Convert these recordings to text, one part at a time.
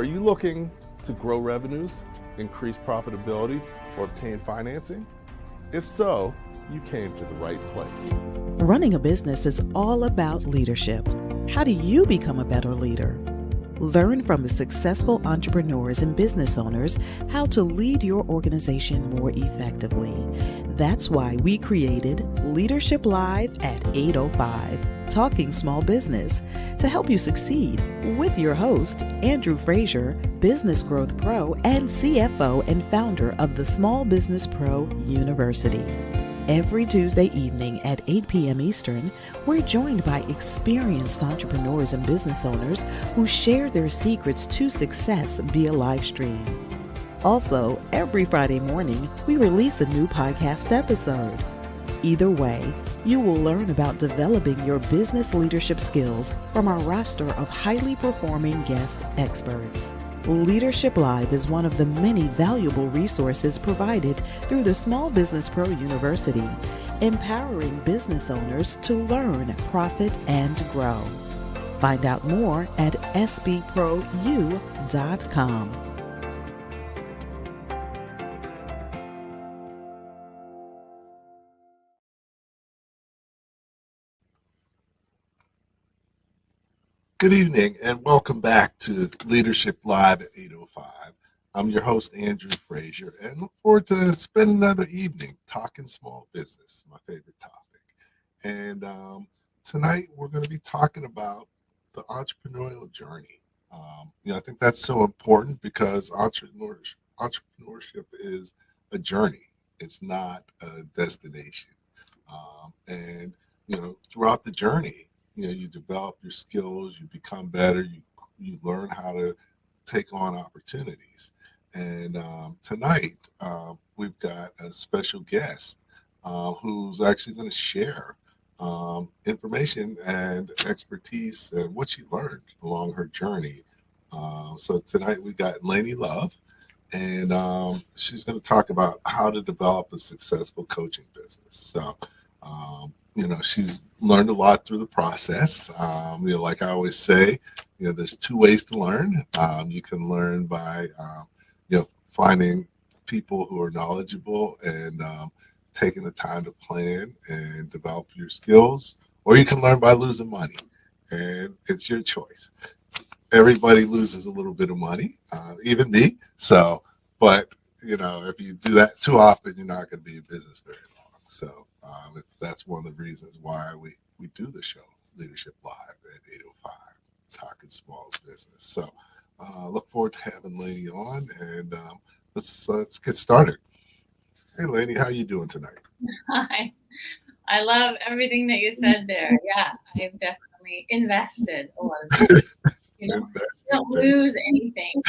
Are you looking to grow revenues, increase profitability, or obtain financing? If so, you came to the right place. Running a business is all about leadership. How do you become a better leader? Learn from the successful entrepreneurs and business owners how to lead your organization more effectively. That's why we created Leadership Live at 8:05, Talking Small Business, to help you succeed with your host, Andrew Frazier, Business Growth Pro and CFO and founder of the Small Business Pro University. Every Tuesday evening at 8 p.m. Eastern, we're joined by experienced entrepreneurs and business owners who share their secrets to success via live stream. Also, every Friday morning, we release a new podcast episode. Either way, you will learn about developing your business leadership skills from our roster of highly performing guest experts. Leadership Live is one of the many valuable resources provided through the Small Business Pro University, empowering business owners to learn, profit, and grow. Find out more at sbprou.com. Good evening and welcome back to Leadership Live at 8:05. I'm your host, Andrew Frazier, and look forward to spending another evening talking small business, my favorite topic. And tonight we're going to be talking about the entrepreneurial journey. I think that's so important because entrepreneurship is a journey. It's not a destination. Throughout the journey, you develop your skills, you become better, you learn how to take on opportunities. And tonight, we've got a special guest who's actually going to share information and expertise and what she learned along her journey. So tonight we got Lainne Love, and she's going to talk about how to develop a successful coaching business. So, she's learned a lot through the process. Like I always say, there's two ways to learn. You can learn by, finding people who are knowledgeable and taking the time to plan and develop your skills, or you can learn by losing money, and it's your choice. Everybody loses a little bit of money, even me. So, but if you do that too often, you're not going to be in business very long. So that's one of the reasons why we do the show, Leadership Live at 8:05, talking small business. So look forward to having Lainne on, and let's get started. Hey, Lainne, how you doing tonight? Hi. I love everything that you said there. Yeah, I've definitely invested a lot of time. You don't lose anything.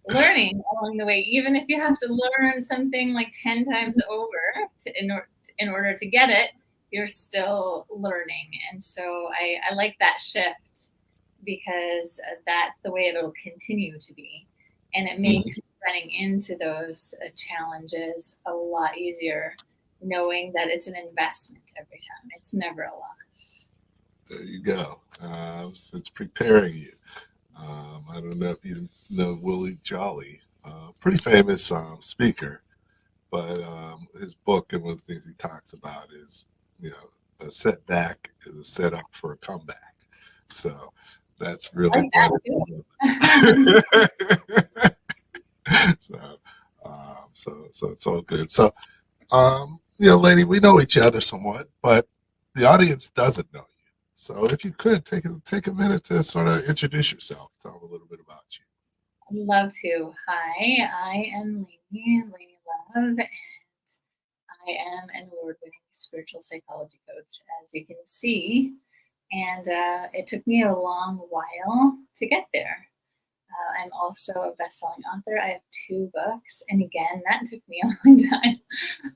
Learning along the way, even if you have to learn something like 10 times over in order to get it, you're still learning. And so I like that shift, because that's the way it'll continue to be. And it makes running into those challenges a lot easier, knowing that it's an investment every time. It's never a loss. There you go. So it's preparing you. I don't know if you know Willie Jolly, pretty famous speaker, but his book and one of the things he talks about is, a setback is a setup for a comeback. So that's really what so it's all good. So, Lainne, we know each other somewhat, but the audience doesn't know you. So if you could take a minute to sort of introduce yourself, tell them a little bit about you. I'd love to. Hi, I am Lainne Love, and I am an award-winning spiritual psychology coach, as you can see. And it took me a long while to get there. I'm also a best-selling author. I have 2 books, and again, that took me a long time,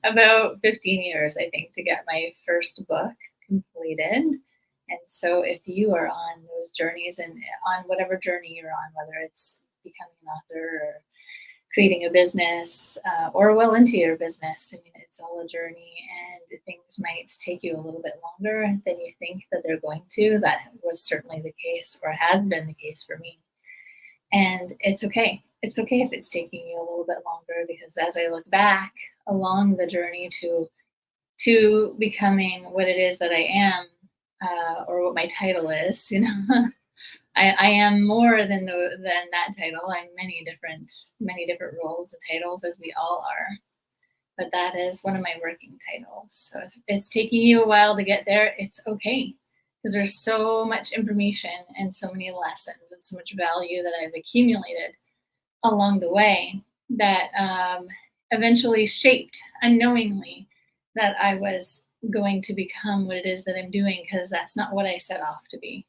about 15 years, I think, to get my first book completed. And so if you are on those journeys and on whatever journey you're on, whether it's becoming an author or creating a business or well into your business, I mean, it's all a journey, and things might take you a little bit longer than you think that they're going to. That was certainly the case, or has been the case for me. And it's okay. It's okay if it's taking you a little bit longer, because as I look back along the journey to becoming what it is that I am, or what my title is, I am more than that title. I'm many different roles and titles, as we all are. But that is one of my working titles. So if it's taking you a while to get there, it's okay, because there's so much information and so many lessons and so much value that I've accumulated along the way that eventually shaped unknowingly that I was going to become what it is that I'm doing, because that's not what I set off to be.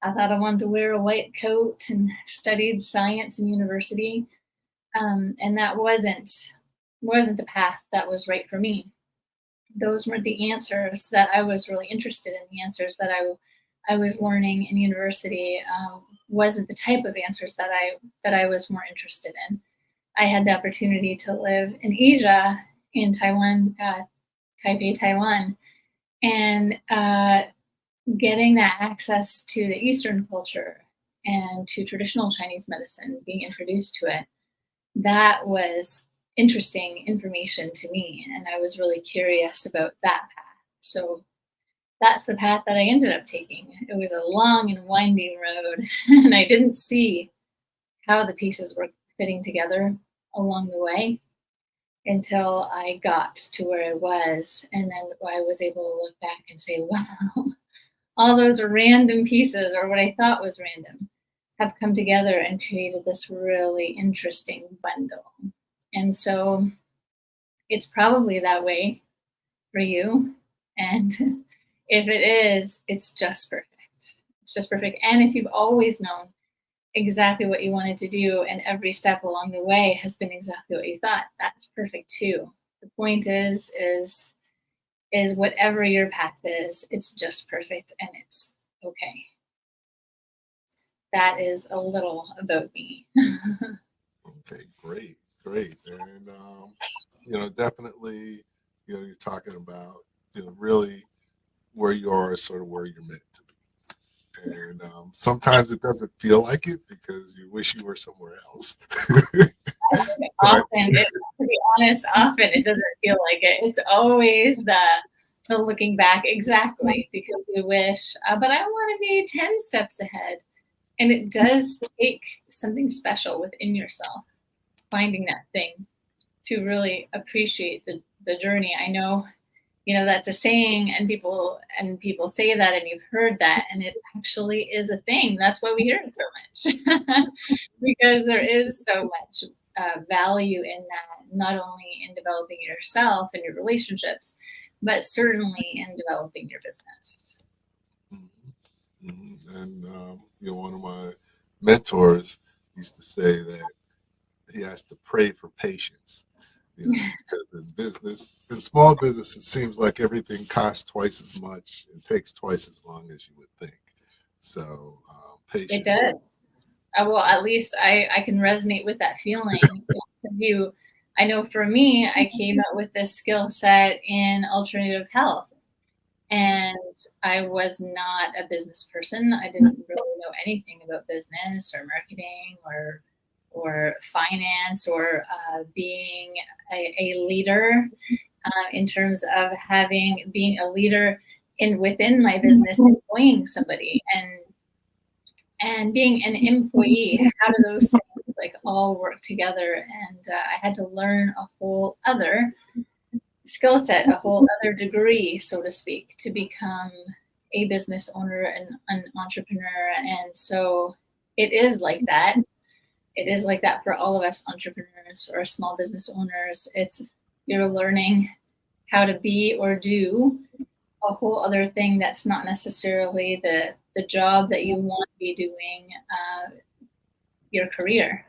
I thought I wanted to wear a white coat and studied science in university, and that wasn't the path that was right for me. Those weren't the answers that I was really interested in. The answers that I was learning in university wasn't the type of answers that I was more interested in. I had the opportunity to live in Asia, in Taiwan, Taipei, Taiwan, and getting that access to the Eastern culture and to traditional Chinese medicine, being introduced to it, that was interesting information to me. And I was really curious about that path. So that's the path that I ended up taking. It was a long and winding road, and I didn't see how the pieces were fitting together along the way until I got to where I was. And then I was able to look back and say, wow, all those random pieces, or what I thought was random, have come together and created this really interesting bundle. And so it's probably that way for you. And if it is, it's just perfect. It's just perfect. And if you've always known exactly what you wanted to do, and every step along the way has been exactly what you thought, that's perfect too. The point is whatever your path is, it's just perfect, and it's okay. That is a little about me. Okay, great, great. And definitely, you're talking about, really where you are is sort of where you're meant to be. And sometimes it doesn't feel like it because you wish you were somewhere else. But To be honest, often it doesn't feel like it. It's always the looking back, exactly, because you wish, but I want to be 10 steps ahead. And it does take something special within yourself, finding that thing, to really appreciate the journey. I know, that's a saying, and people say that, and you've heard that, and it actually is a thing. That's why we hear it so much, because there is so much value in that, not only in developing yourself and your relationships, but certainly in developing your business. And one of my mentors used to say that he has to pray for patience. Because in small business, it seems like everything costs twice as much and takes twice as long as you would think. So patience. It does. Well, at least I can resonate with that feeling. I know for me, I came up with this skill set in alternative health, and I was not a business person. I didn't really know anything about business or marketing or finance, or being a leader, in terms of being a leader within my business, employing somebody, and being an employee. How do those things all work together? And I had to learn a whole other skill set, a whole other degree, so to speak, to become a business owner and an entrepreneur. And so it is like that. It is like that for all of us entrepreneurs or small business owners. You're learning how to be or do a whole other thing that's not necessarily the job that you want to be doing, your career.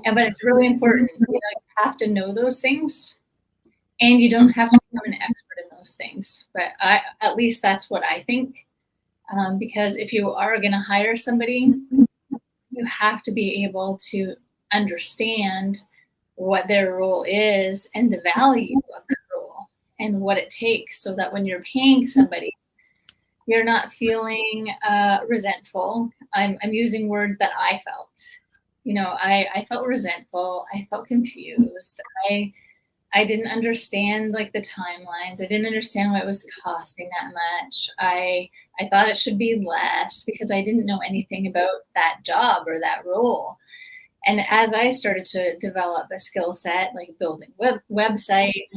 But it's really important. You have to know those things, and you don't have to become an expert in those things. But at least that's what I think. Because if you are going to hire somebody, you have to be able to understand what their role is and the value of that role and what it takes, so that when you're paying somebody, you're not feeling resentful. I'm using words that I felt. I felt resentful. I felt confused. I didn't understand like the timelines. I didn't understand why it was costing that much. I thought it should be less because I didn't know anything about that job or that role. And as I started to develop a skill set, like building websites,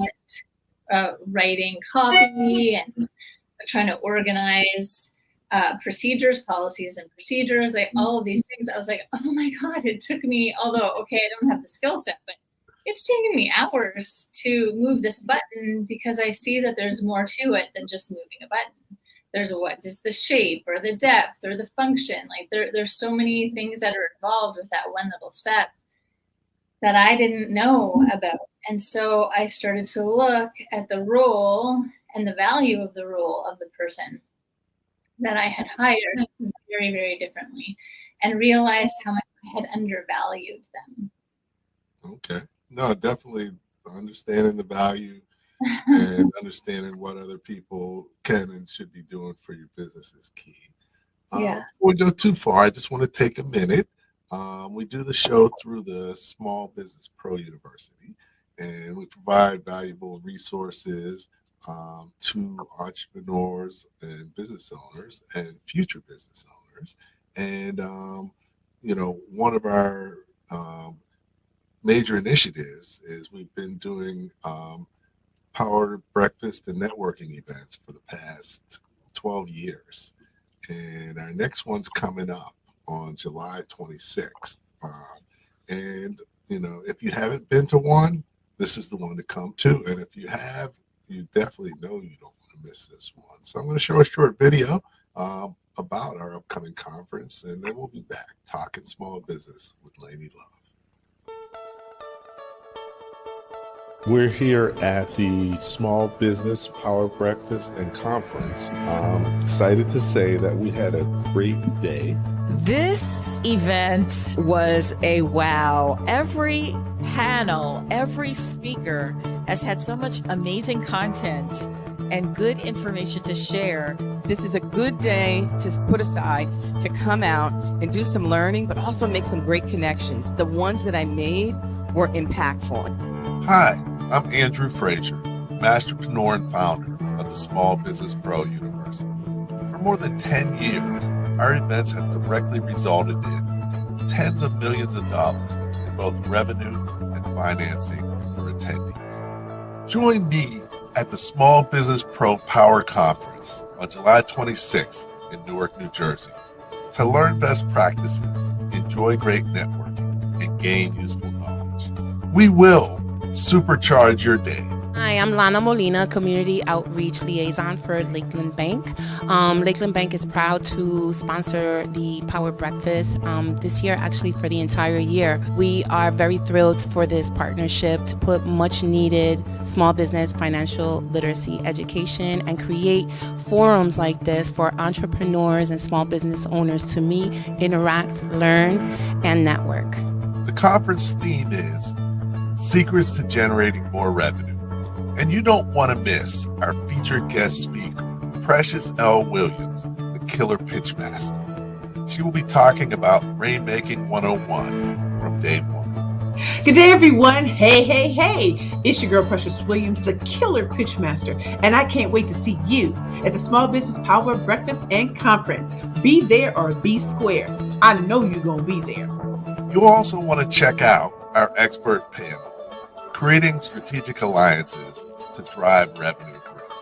writing copy, and trying to organize procedures, policies, and procedures, like all of these things, I was like, oh my God, it took me, although, okay, I don't have the skill set, but it's taken me hours to move this button because I see that there's more to it than just moving a button. There's what is the shape or the depth or the function. Like there's so many things that are involved with that one little step that I didn't know about. And so I started to look at the role and the value of the role of the person that I had hired very, very differently and realized how much I had undervalued them. Okay. No, definitely understanding the value and understanding what other people can and should be doing for your business is key. Yeah. Before we go too far, I just want to take a minute. We do the show through the Small Business Pro University, and we provide valuable resources to entrepreneurs and business owners and future business owners. And, one of our major initiatives is we've been doing power breakfast and networking events for the past 12 years. And our next one's coming up on July 26th. And, if you haven't been to one, this is the one to come to. And if you have, you definitely know you don't want to miss this one. So I'm going to show a short video about our upcoming conference, and then we'll be back talking small business with Lainne Love. We're here at the Small Business Power Breakfast and Conference. I'm excited to say that we had a great day. This event was a wow. Every panel, every speaker has had so much amazing content and good information to share. This is a good day to put aside to come out and do some learning, but also make some great connections. The ones that I made were impactful. Hi, I'm Andrew Frazier, Masterpreneur and founder of the Small Business Pro University. For more than 10 years, our events have directly resulted in tens of millions of dollars in both revenue and financing for attendees. Join me at the Small Business Pro Power Conference on July 26th in Newark, New Jersey to learn best practices, enjoy great networking, and gain useful knowledge. We will supercharge your day. Hi, I'm Lana Molina, Community Outreach Liaison for Lakeland Bank. Lakeland Bank is proud to sponsor the Power Breakfast this year, actually for the entire year. We are very thrilled for this partnership to put much needed small business financial literacy education and create forums like this for entrepreneurs and small business owners to meet, interact, learn, and network. The conference theme is Secrets to Generating More Revenue. And you don't want to miss our featured guest speaker, Precious L. Williams, the Killer Pitchmaster. She will be talking about Rainmaking 101 from day one. Good day, everyone. Hey, hey, hey. It's your girl, Precious Williams, the Killer Pitchmaster, and I can't wait to see you at the Small Business Power Breakfast and Conference. Be there or be square. I know you're going to be there. You'll also want to check out our expert panel, Creating Strategic Alliances to Drive Revenue Growth.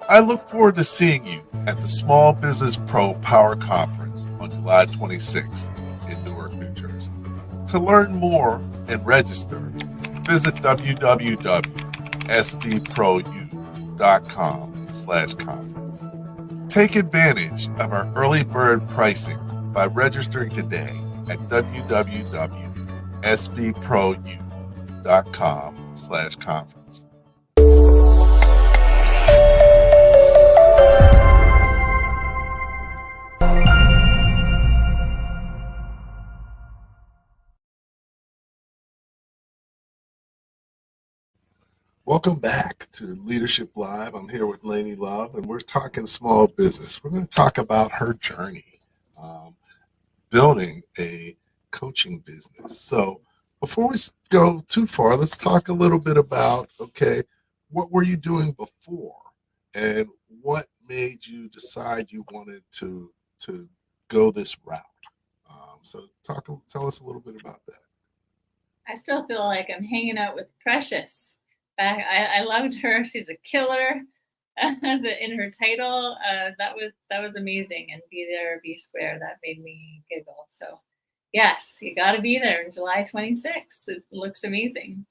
I look forward to seeing you at the Small Business Pro Power Conference on July 26th in Newark, New Jersey. To learn more and register, visit www.sbprouU.com/conference. Take advantage of our early bird pricing by registering today at www.sbprouU.com/conference. Welcome back to Leadership Live. I'm here with Lainne Love, and we're talking small business. We're going to talk about her journey building a coaching business. So before we go too far, let's talk a little bit about, okay, what were you doing before, and what made you decide you wanted to go this route? So tell us a little bit about that. I still feel like I'm hanging out with Precious. I loved her. She's a killer. In her title, that was amazing. And Be There or Be Square, that made me giggle. So yes, you got to be there on July 26th. It looks amazing.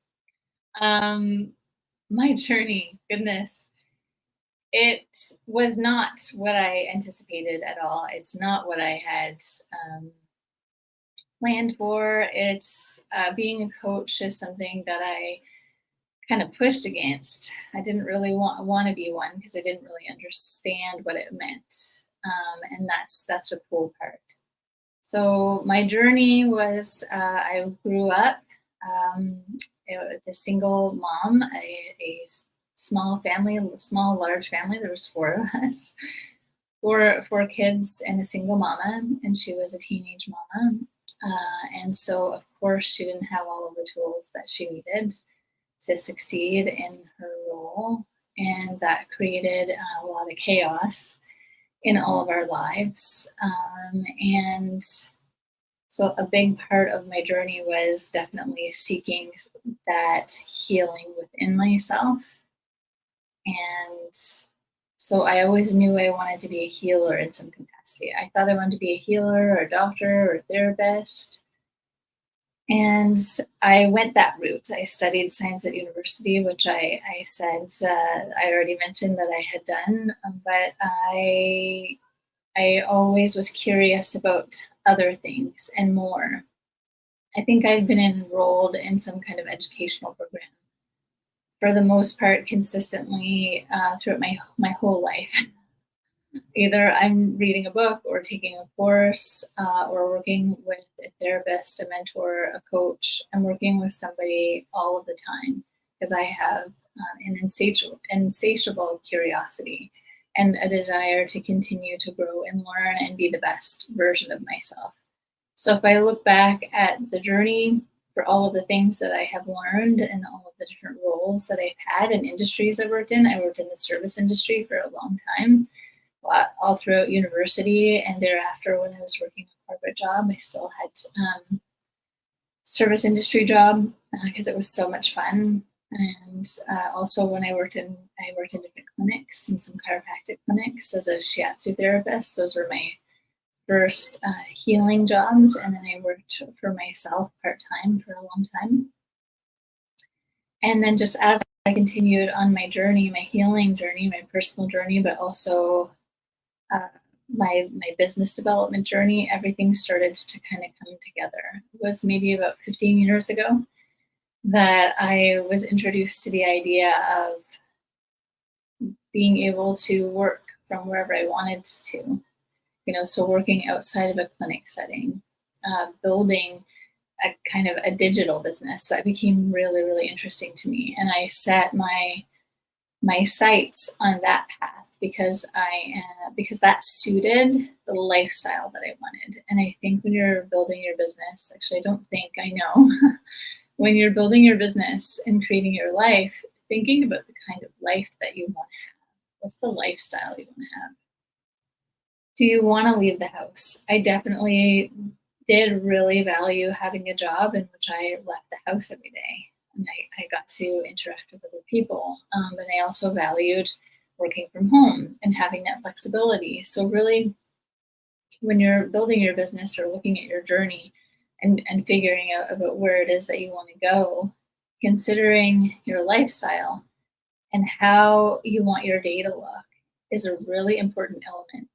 My journey, goodness, it was not what I anticipated at all. It's not what I had planned for. It's being a coach is something that I kind of pushed against. I didn't really want to be one because I didn't really understand what it meant, and that's the cool part. So my journey was I grew up with a single mom, a small family, large family. There was four of us, four kids, and a single mama, and she was a teenage mama. And so, of course, she didn't have all of the tools that she needed to succeed in her role. And that created a lot of chaos in all of our lives. And so a big part of my journey was definitely seeking that healing within myself. And so I always knew I wanted to be a healer in some capacity. I thought I wanted to be a healer or a doctor or a therapist. And I went that route. I studied science at university, which I said I already mentioned that I had done, but I always was curious about other things and more. I think I've been enrolled in some kind of educational program for the most part consistently throughout my whole life. Either I'm reading a book or taking a course or working with a therapist, a mentor, a coach. I'm working with somebody all of the time because I have an insatiable curiosity and a desire to continue to grow and learn and be the best version of myself. So if I look back at the journey for all of the things that I have learned and all of the different roles that I've had and industries I worked in the service industry for a long time. All throughout university and thereafter when I was working a corporate job, I still had service industry job because it was so much fun. And also when I worked in different clinics and some chiropractic clinics as a shiatsu therapist. Those were my first healing jobs. And then I worked for myself part-time for a long time. And then just as I continued on my journey, my healing journey, my personal journey, but also my business development journey, everything started to kind of come together. It was maybe about 15 years ago that I was introduced to the idea of being able to work from wherever I wanted to, so working outside of a clinic setting, building a kind of a digital business. So it became really, really interesting to me. And I set my sights on that path because that suited the lifestyle that I wanted. And I think when you're building your business, actually, I know, when you're building your business and creating your life, thinking about the kind of life that you want to have. What's the lifestyle you want to have? Do you want to leave the house? I definitely did really value having a job in which I left the house every day. And I got to interact with other people. And I also valued working from home and having that flexibility. So really, when you're building your business or looking at your journey and figuring out about where it is that you want to go, considering your lifestyle and how you want your day to look is a really important element.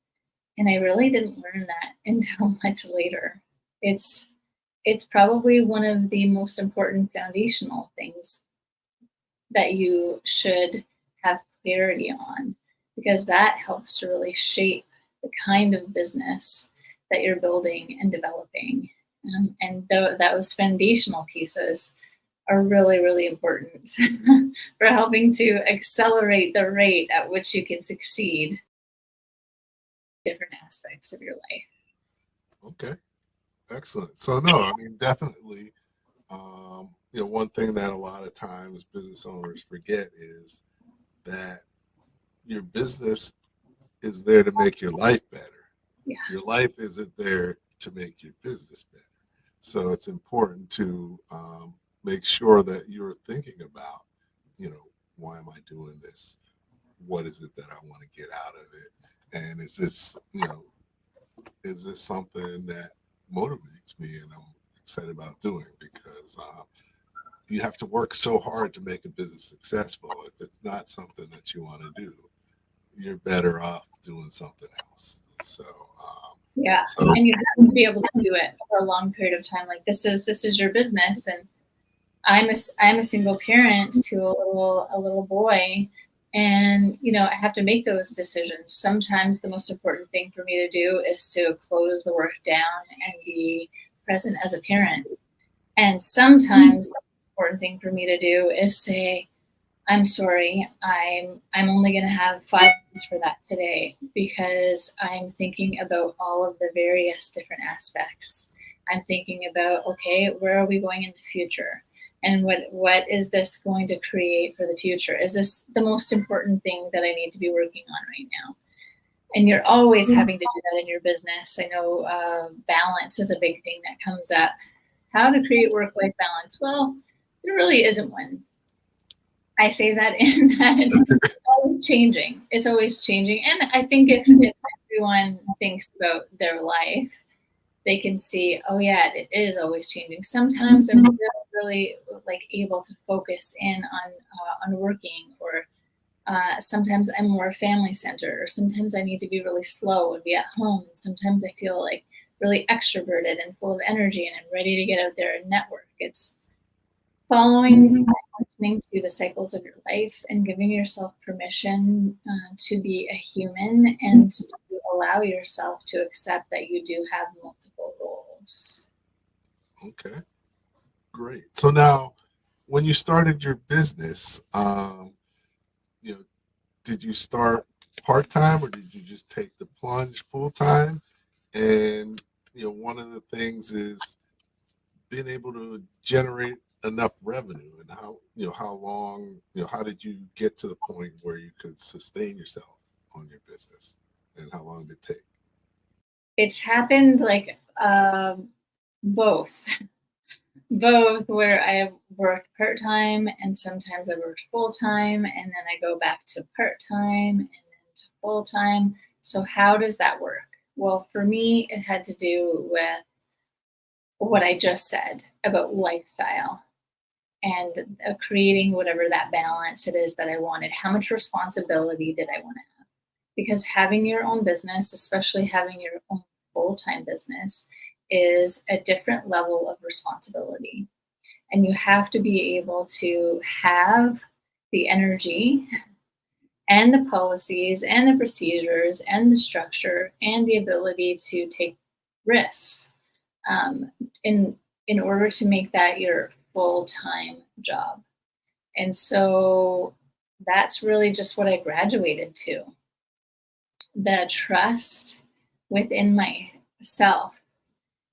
And I really didn't learn that until much later. It's probably one of the most important foundational things that you should have clarity on, because that helps to really shape the kind of business that you're building and developing. And those foundational pieces are really, really important for helping to accelerate the rate at which you can succeed in different aspects of your life. Okay. Excellent. So no, I mean, definitely, one thing that a lot of times business owners forget is that your business is there to make your life better. Yeah. Your life isn't there to make your business better. So it's important to make sure that you're thinking about, why am I doing this? What is it that I want to get out of it? And is this something that motivates me and I'm excited about doing? Because you have to work so hard to make a business successful. If it's not something that you want to do, you're better off doing something else. So yeah, and you have to be able to do it for a long period of time. Like this is your business, and I'm a single parent to a little boy, and I have to make those decisions. Sometimes the most important thing for me to do is to close the work down and be present as a parent. And sometimes the important thing for me to do is say, I'm sorry, I'm only going to have 5 minutes for that today because I'm thinking about all of the various different aspects. I'm thinking about, okay, where are we going in the future? And what is this going to create for the future? Is this the most important thing that I need to be working on right now? And you're always having to do that in your business. I know balance is a big thing that comes up. How to create work-life balance? Well, there really isn't one. I say that in that it's always changing. It's always changing. And I think if everyone thinks about their life, they can see, oh yeah, it is always changing. Sometimes I'm really like able to focus in on working, or sometimes I'm more family centered, or sometimes I need to be really slow and be at home. And sometimes I feel like really extroverted and full of energy and I'm ready to get out there and network. It's following, listening to the cycles of your life and giving yourself permission to be a human and to allow yourself to accept that you do have multiple roles. Okay, great. So now, when you started your business, did you start part-time or did you just take the plunge full-time? And one of the things is being able to generate enough revenue, and how long, how did you get to the point where you could sustain yourself on your business, and how long did it take? It's happened like both where I have worked part-time and sometimes I worked full-time, and then I go back to part-time and then to full-time. So how does that work? Well, for me, it had to do with what I just said about lifestyle and creating whatever that balance it is that I wanted. How much responsibility did I want to have? Because having your own business, especially having your own full-time business, is a different level of responsibility. And you have to be able to have the energy and the policies and the procedures and the structure and the ability to take risks in order to make that your full-time job. And so that's really just what I graduated to. The trust within myself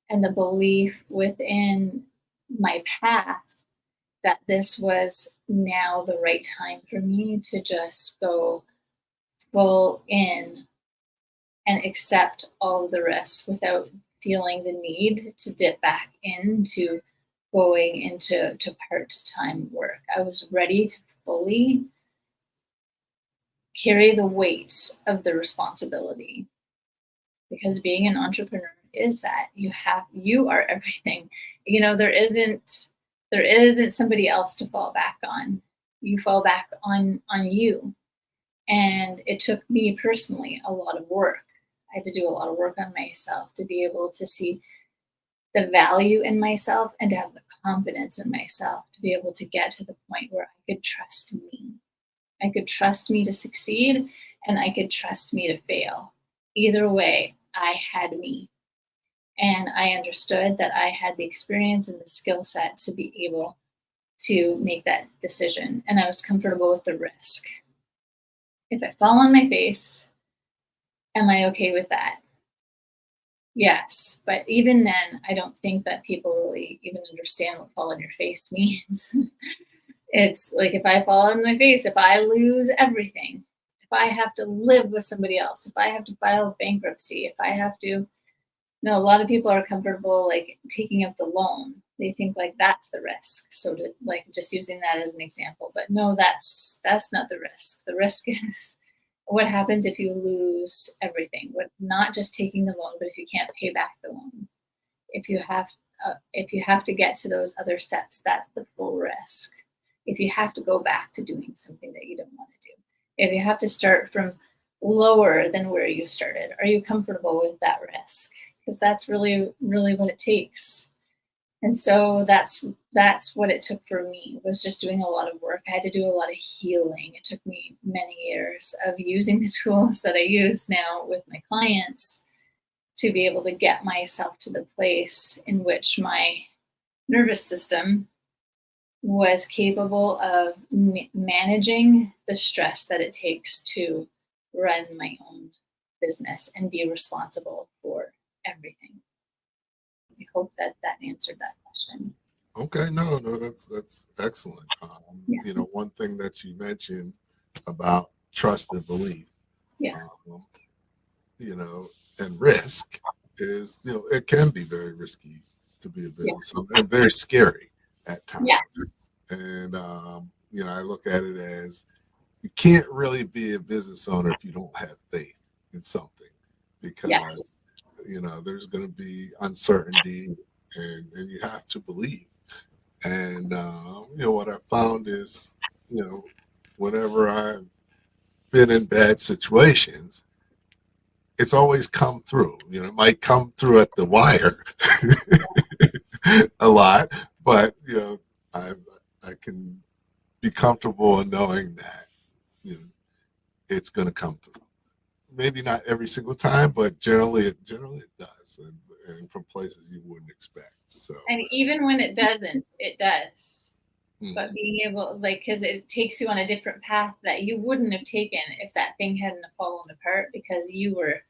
and the belief within my path that this was now the right time for me to just go full in and accept all of the risks without feeling the need to dip back into going into part-time work. I was ready to fully carry the weight of the responsibility, because being an entrepreneur is that you are everything. There isn't somebody else to fall back on. You fall back on you. And it took me personally a lot of work. I had to do a lot of work on myself to be able to see the value in myself and to have the confidence in myself to be able to get to the point where I could trust me. I could trust me to succeed and I could trust me to fail. Either way, I had me. And I understood that I had the experience and the skill set to be able to make that decision. And I was comfortable with the risk. If I fall on my face, am I okay with that? Yes, but even then, I don't think that people really even understand what fall on your face means. It's like if I fall on my face, if I lose everything, if I have to live with somebody else, if I have to file bankruptcy, if I have to, no, a lot of people are comfortable like taking up the loan. They think like that's the risk. So to like just using that as an example, but no, that's not the risk. The risk is what happens if you lose everything. What not just taking the loan, but if you can't pay back the loan. If you have to get to those other steps, that's the full risk. If you have to go back to doing something that you don't want to do, if you have to start from lower than where you started, are you comfortable with that risk? Because that's really, really what it takes. And so that's what it took for me, was just doing a lot of work. I had to do a lot of healing. It took me many years of using the tools that I use now with my clients to be able to get myself to the place in which my nervous system was capable of managing the stress that it takes to run my own business and be responsible for everything. I hope that answered that question. Okay, no, that's excellent. Yeah. You know, one thing that you mentioned about trust and belief, Yeah. you know, and risk is, you know, it can be very risky to be a business owner and very scary at times. Yes. And you know, I look at it as you can't really be a business owner if you don't have faith in something, because you know there's going to be uncertainty, and you have to believe. And you know what I found is, you know, whenever I've been in bad situations, it's always come through. You know, it might come through at the wire a lot, but you know, I can be comfortable in knowing that, you know, it's going to come through. Maybe not every single time, but generally it does, and from places you wouldn't expect. So, And even when it doesn't, it does. But being able, like, because it takes you on a different path that you wouldn't have taken if that thing hadn't fallen apart, because you were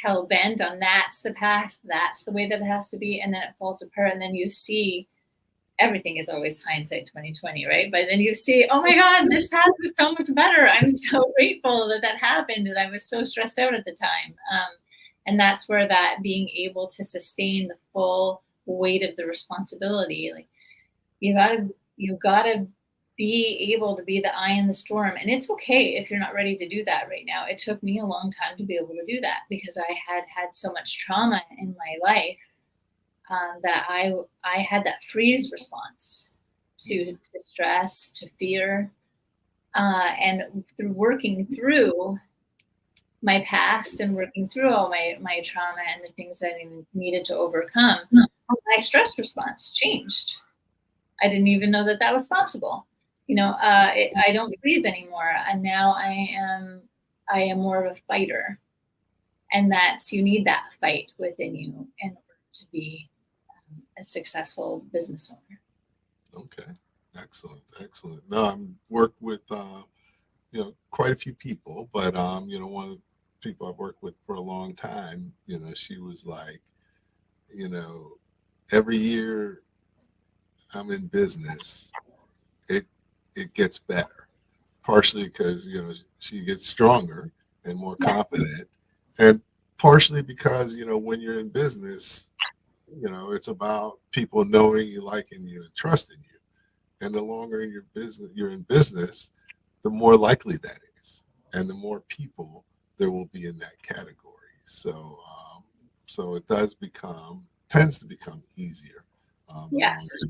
hell bent on that's the past, that's the way that it has to be, and then it falls apart, and then you see everything is always hindsight 2020, right? But then you see, oh my God, this path was so much better. I'm so grateful that happened, and I was so stressed out at the time. And that's where that being able to sustain the full weight of the responsibility, like you gotta be able to be the eye in the storm. And it's okay if you're not ready to do that right now. It took me a long time to be able to do that, because I had so much trauma in my life that I had that freeze response to stress, to fear, and through working through my past and working through all my trauma and the things I needed to overcome, my stress response changed. I didn't even know that was possible. You know, I don't freeze anymore, and now I am more of a fighter, and you need that fight within you in order to be a successful business owner. okay, excellent. No, I'm worked with you know, quite a few people, but you know, one of the people I've worked with for a long time, you know, she was like, you know, every year I'm in business, it gets better, partially because, you know, she gets stronger and more confident, and partially because, you know, when you're in business, you know, it's about people knowing you, liking you, and trusting you. And the longer you're in business, the more likely that is, and the more people there will be in that category. So, so it tends to become easier the longer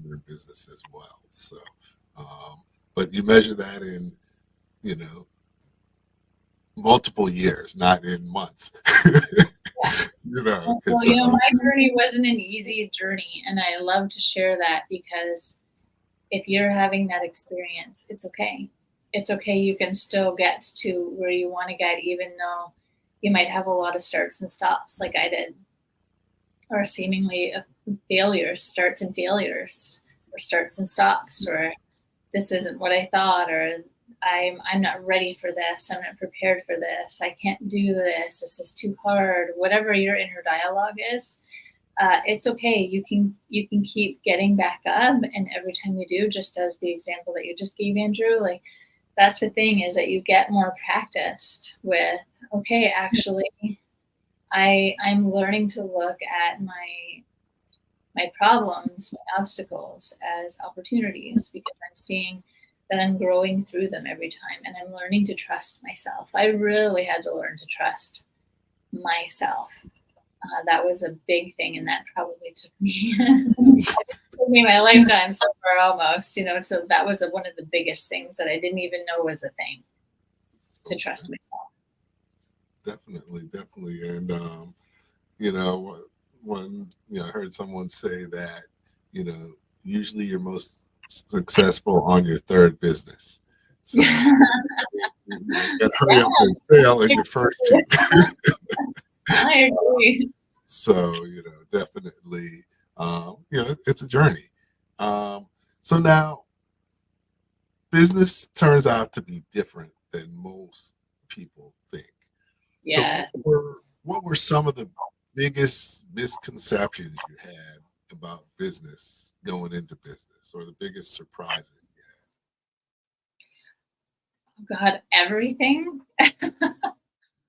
you're in business as well. So, but you measure that in, you know, multiple years, not in months. You know, well, you know, my journey wasn't an easy journey, and I love to share that, because if you're having that experience, it's okay. It's okay. You can still get to where you want to get, even though you might have a lot of starts and stops, like I did, or seemingly failures, starts and failures, or starts and stops, or this isn't what I thought, or I'm not ready for this. I'm not prepared for this. I can't do this. This is too hard. Whatever your inner dialogue is, it's okay. You can keep getting back up, and every time you do, just as the example that you just gave, Andrew, like that's the thing, is that you get more practiced with, okay, actually, I'm learning to look at my problems, my obstacles as opportunities, because I'm seeing that I'm growing through them every time, and I'm learning to trust myself. I really had to learn to trust myself. That was a big thing, and that probably took me took me my lifetime so far, almost. So that was one of the biggest things that I didn't even know was a thing, to trust myself. Definitely. And when I heard someone say that, usually you're most successful on your third business. So you got to hurry up and fail in your first two. I agree. So definitely, it's a journey. So now, business turns out to be different than most people think. Yeah. So what were some of the biggest misconceptions you had about business going into business, or the biggest surprises you had? God, everything.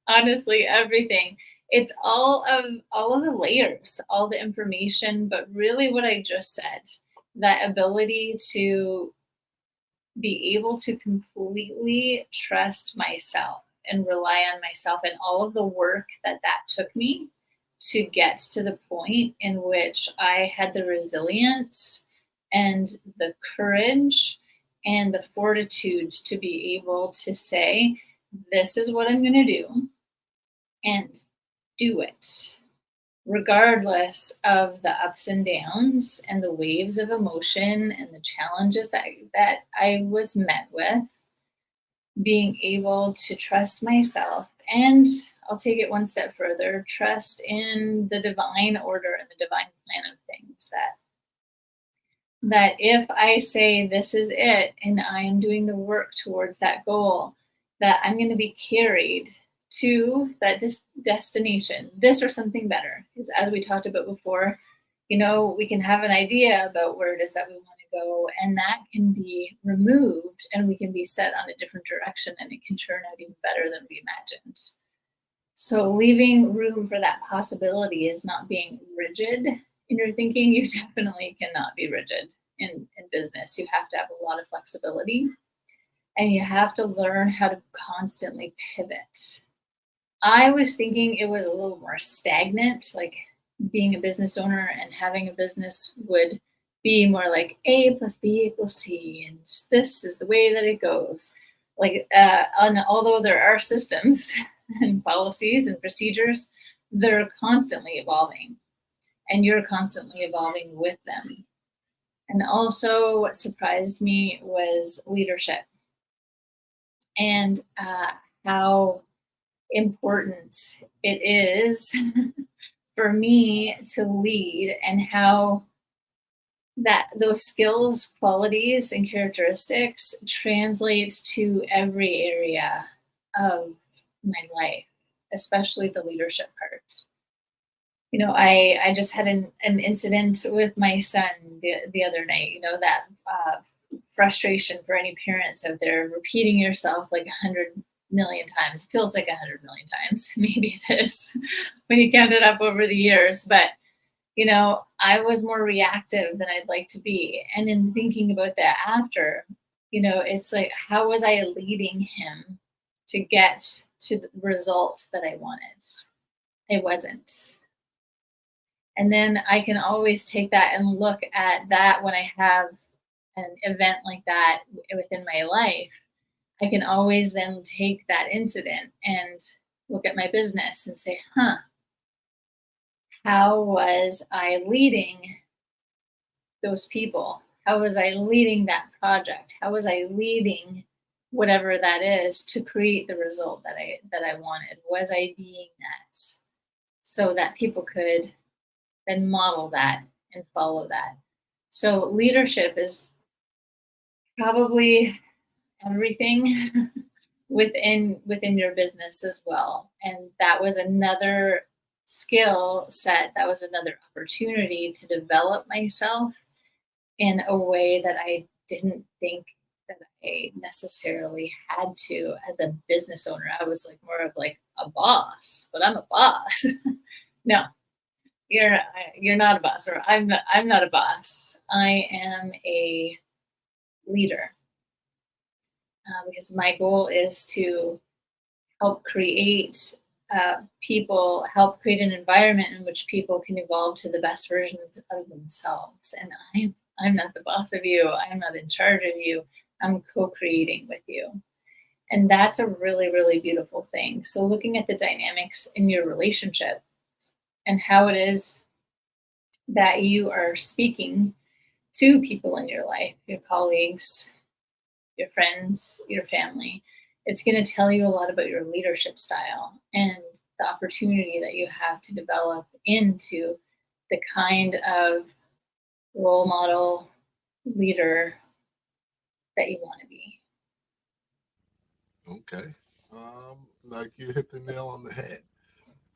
Honestly, everything. It's all of the layers, all the information, but really what I just said, that ability to be able to completely trust myself and rely on myself, and all of the work that took me to get to the point in which I had the resilience and the courage and the fortitude to be able to say, this is what I'm going to do, and do it, regardless of the ups and downs and the waves of emotion and the challenges that I was met with. Being able to trust myself, and I'll take it one step further, trust in the divine order and the divine plan of things, that if I say this is it and I am doing the work towards that goal, that I'm going to be carried to that destination, this or something better. Because as we talked about before, we can have an idea about where it is that we want to go, and that can be removed, and we can be set on a different direction, and it can turn out even better than we imagined. So leaving room for that possibility is not being rigid in your thinking. You definitely cannot be rigid in business. You have to have a lot of flexibility, and you have to learn how to constantly pivot. I was thinking it was a little more stagnant, like being a business owner and having a business would be more like A plus B equals C, and this is the way that it goes. And although there are systems and policies and procedures, they're constantly evolving, and you're constantly evolving with them. And also, what surprised me was leadership, and how important it is for me to lead, and how that those skills, qualities, and characteristics translates to every area of my life, especially the leadership part. I just had an incident with my son the other night, that frustration for any parents out there, repeating yourself like 100 million times. It feels like 100 million times. Maybe it is when you count it up over the years. But, I was more reactive than I'd like to be. And in thinking about that after, it's like, how was I leading him to get to the result that I wanted? I wasn't. And then I can always take that and look at that when I have an event like that within my life. I can always then take that incident and look at my business and say, how was I leading those people? How was I leading that project? How was I leading whatever that is to create the result that I wanted? Was I being that, so that people could then model that and follow that? So leadership is probably everything within your business as well. And that was another skill set, that was another opportunity to develop myself in a way that I didn't think that I necessarily had to as a business owner. I was like more of like a boss, but I'm a boss. No, you're not a boss, or I'm not a boss. I am a leader, because my goal is to help create help create an environment in which people can evolve to the best versions of themselves. And I'm not the boss of you. I'm not in charge of you. I'm co-creating with you. And that's a really, really beautiful thing. So looking at the dynamics in your relationship and how it is that you are speaking to people in your life, your colleagues, your friends, your family, it's going to tell you a lot about your leadership style and the opportunity that you have to develop into the kind of role model leader that you want to be. Okay. Like you hit the nail on the head.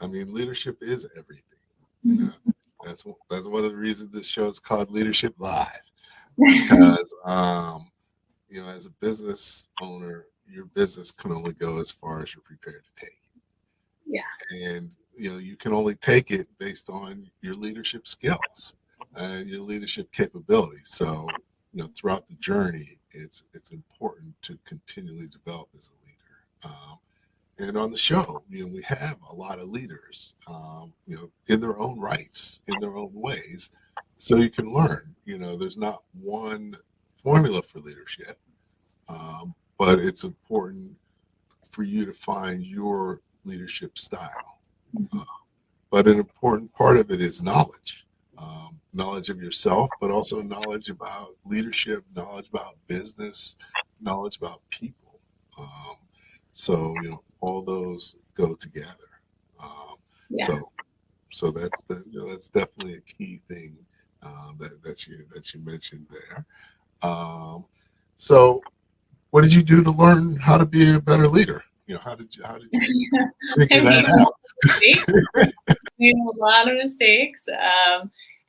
I mean, leadership is everything. You know, that's one of the reasons this show is called Leadership Live, because you know, as a business owner, your business can only go as far as you're prepared to take. Yeah. And you know, you can only take it based on your leadership skills and your leadership capabilities. So, you know, throughout the journey, it's important to continually develop as a leader. And on the show, you know, we have a lot of leaders, you know, in their own rights, in their own ways, so you can learn. You know, there's not one formula for leadership, but it's important for you to find your leadership style. But an important part of it is knowledge. Knowledge of yourself, but also knowledge about leadership, knowledge about business, knowledge about people. So, you know, all those go together. Yeah. So that's that's definitely a key thing that you mentioned there. So what did you do to learn how to be a better leader? You know, how did you figure that out? Made a lot of mistakes.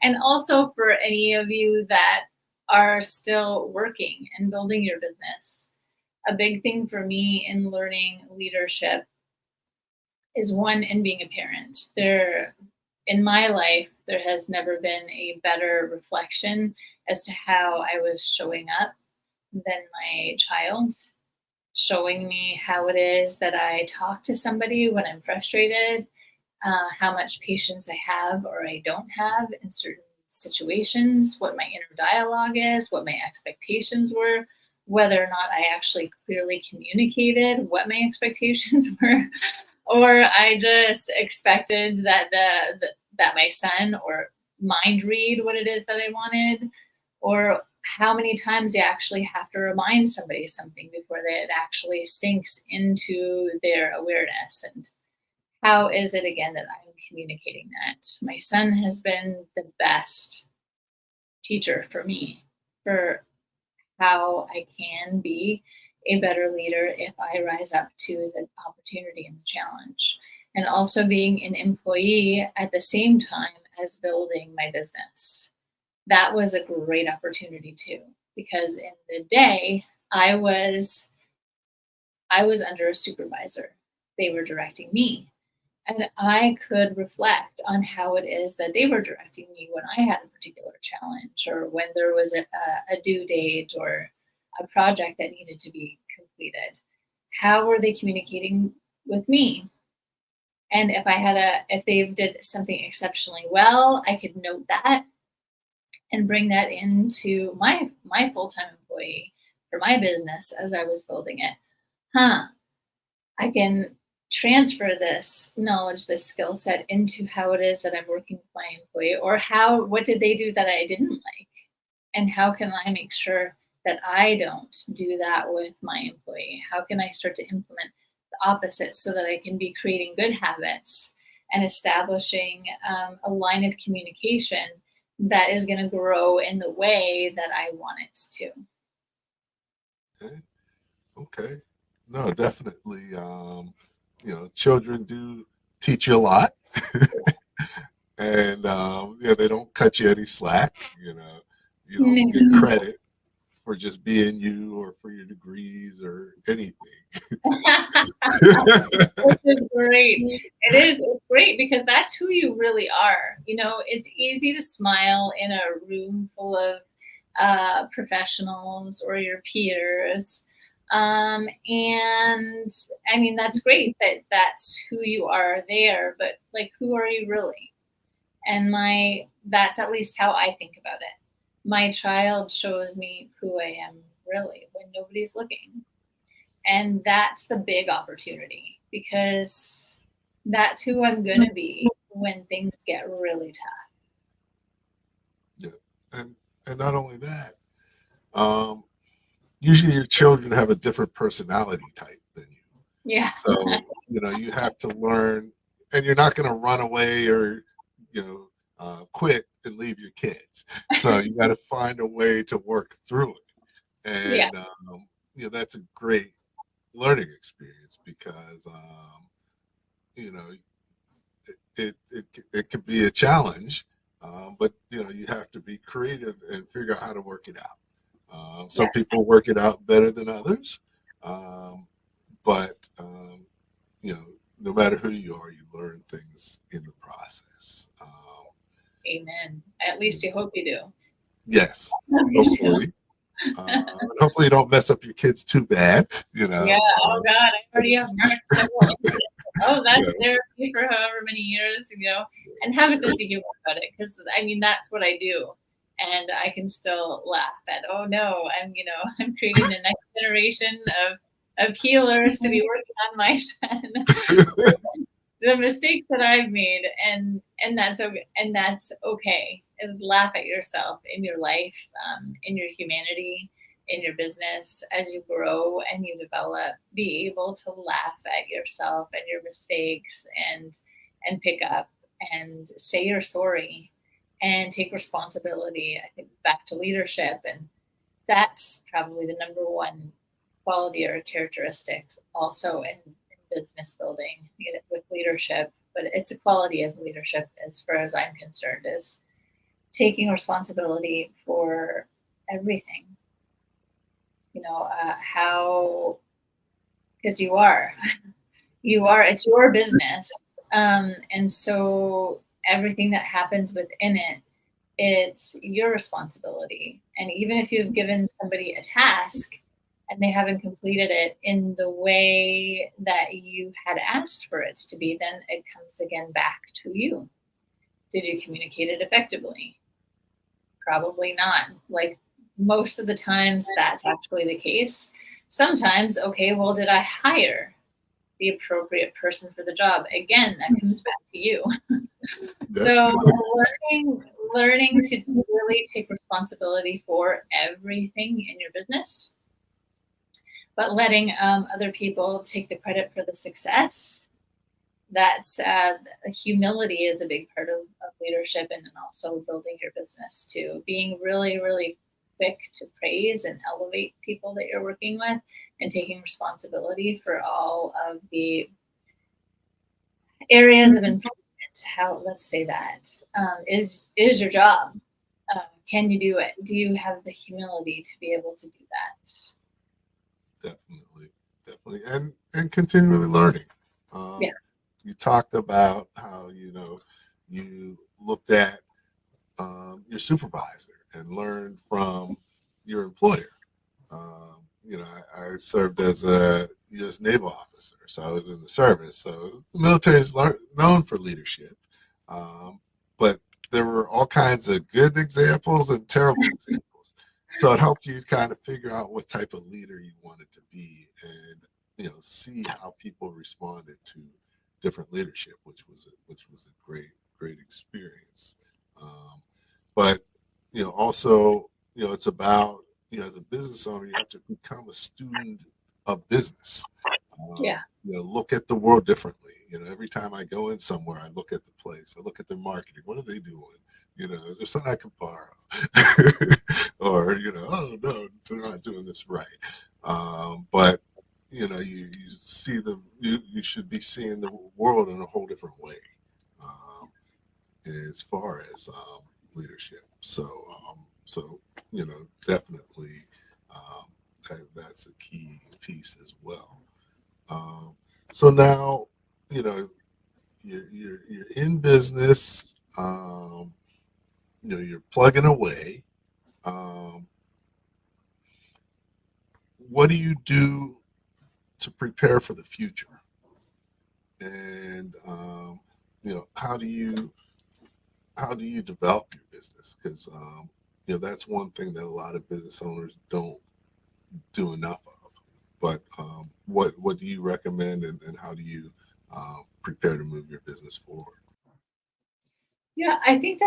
And also for any of you that are still working and building your business, a big thing for me in learning leadership is one, in being a parent. In my life, there has never been a better reflection as to how I was showing up than my child, showing me how it is that I talk to somebody when I'm frustrated, how much patience I have or I don't have in certain situations, what my inner dialogue is, what my expectations were, whether or not I actually clearly communicated what my expectations were, or I just expected that that my son or mind read what it is that I wanted, or how many times you actually have to remind somebody something before it actually sinks into their awareness. And how is it again that I'm communicating that? My son has been the best teacher for me for how I can be a better leader if I rise up to the opportunity and the challenge. And also being an employee at the same time as building my business. That was a great opportunity too, because in the day I was under a supervisor. They were directing me. And I could reflect on how it is that they were directing me when I had a particular challenge, or when there was a due date or a project that needed to be completed. How were they communicating with me? And if they did something exceptionally well, I could note that and bring that into my full-time employee for my business as I was building it. I can transfer this knowledge, this skill set into how it is that I'm working with my employee, or what did they do that I didn't like? And how can I make sure that I don't do that with my employee? How can I start to implement the opposite so that I can be creating good habits and establishing a line of communication that is going to grow in the way that I want it to? Okay. Okay. No, definitely. Children do teach you a lot. And they don't cut you any slack. You don't get credit for just being you or for your degrees or anything. Which is great. It is. It's great because that's who you really are. It's easy to smile in a room full of professionals or your peers. And I mean, that's great that that's who you are there, but like, who are you really? And that's at least how I think about it. My child shows me who I am really when nobody's looking. And that's the big opportunity because that's who I'm going to be when things get really tough. Yeah. And not only that, usually your children have a different personality type than you. Yeah. So, you have to learn, and you're not going to run away or, quit and leave your kids. So you got to find a way to work through it. And, yes. That's a great learning experience because, it could be a challenge, but, you have to be creative and figure out how to work it out. Some Yes. people work it out better than others. But no matter who you are, you learn things in the process. Amen. At least you hope you do. Yes, hopefully. And hopefully you don't mess up your kids too bad. Yeah. Oh God, I already have marked. Oh, that's therapy for however many years, and have a sense of humor about it, because I mean that's what I do, and I can still laugh at. Oh no, I'm creating the next generation of healers to be working on my son. The mistakes that I've made, and that's okay, and laugh at yourself in your life, in your humanity, in your business. As you grow and you develop, be able to laugh at yourself and your mistakes, and pick up and say you're sorry and take responsibility. I think back to leadership, and that's probably the number one quality or characteristics also in business building with leadership, but it's a quality of leadership as far as I'm concerned, is taking responsibility for everything. How, because it's your business, and so everything that happens within it, it's your responsibility. And even if you've given somebody a task and they haven't completed it in the way that you had asked for it to be, then it comes again back to you. Did you communicate it effectively? Probably not. Like most of the times, that's actually the case. Sometimes, okay, well, did I hire the appropriate person for the job? Again, that comes back to you. So learning to really take responsibility for everything in your business, but letting other people take the credit for the success. That's humility is a big part of leadership, and also building your business too. Being really, really quick to praise and elevate people that you're working with, and taking responsibility for all of the areas of improvement. Let's say that is your job. Can you do it? Do you have the humility to be able to do that? Definitely, and continually learning. Yeah. You talked about how you looked at your supervisor and learned from your employer. I served as a U.S. naval officer, so I was in the service. So the military is known for leadership, but there were all kinds of good examples and terrible examples. So it helped you kind of figure out what type of leader you wanted to be, and see how people responded to different leadership, which was a great experience. But also it's about as a business owner, you have to become a student of business. Look at the world differently. Every time I go in somewhere, I look at the place. I look at their marketing. What are they doing? Is there something I could borrow? Or oh no, they're not doing this right. But you see you should be seeing the world in a whole different way, um, as far as leadership. So definitely, that's a key piece as well. Um, so now, you know, you're in business. You're plugging away. Um, what do you do to prepare for the future? And how do you develop your business? Because that's one thing that a lot of business owners don't do enough of. But what do you recommend, and how do you prepare to move your business forward? Yeah, I think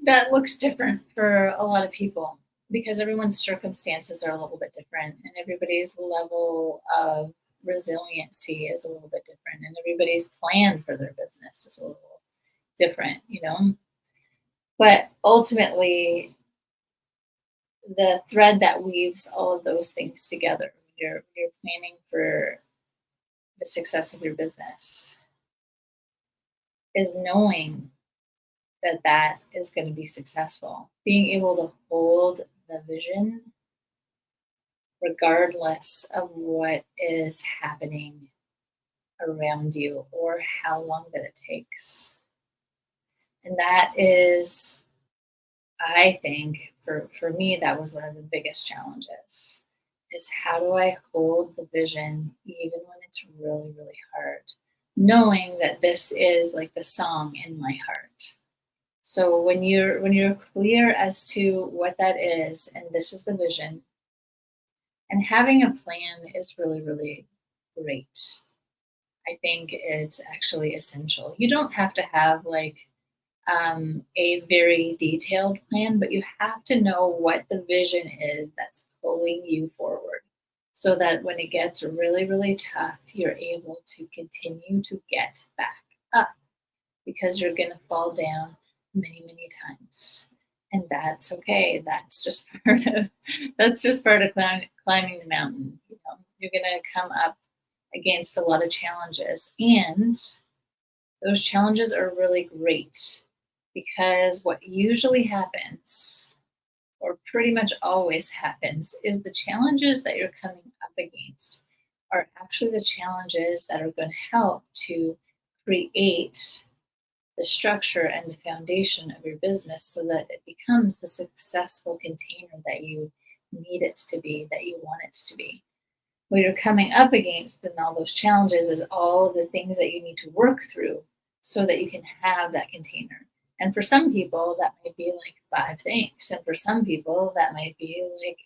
that looks different for a lot of people because everyone's circumstances are a little bit different and everybody's level of resiliency is a little bit different and everybody's plan for their business is a little different, you know. But ultimately, the thread that weaves all of those things together, you're planning for the success of your business, is knowing that that is going to be successful. Being able to hold the vision regardless of what is happening around you or how long that it takes. And that is, I think, for me, that was one of the biggest challenges is how do I hold the vision even when it's really, really hard? Knowing that this is like the song in my heart. So when you're clear as to what that is, and this is the vision, and having a plan is really, really great. I think it's actually essential. You don't have to have like a very detailed plan, but you have to know what the vision is that's pulling you forward so that when it gets really, really tough, you're able to continue to get back up because you're going to fall down many, many times. And that's okay. That's just part of climbing the mountain. You know, you're going to come up against a lot of challenges, and those challenges are really great because what usually happens, or pretty much always happens, is the challenges that you're coming up against are actually the challenges that are going to help to create the structure and the foundation of your business so that it becomes the successful container that you need it to be, that you want it to be. What you're coming up against and all those challenges is all the things that you need to work through so that you can have that container. And for some people, that might be like 5 things. And for some people, that might be like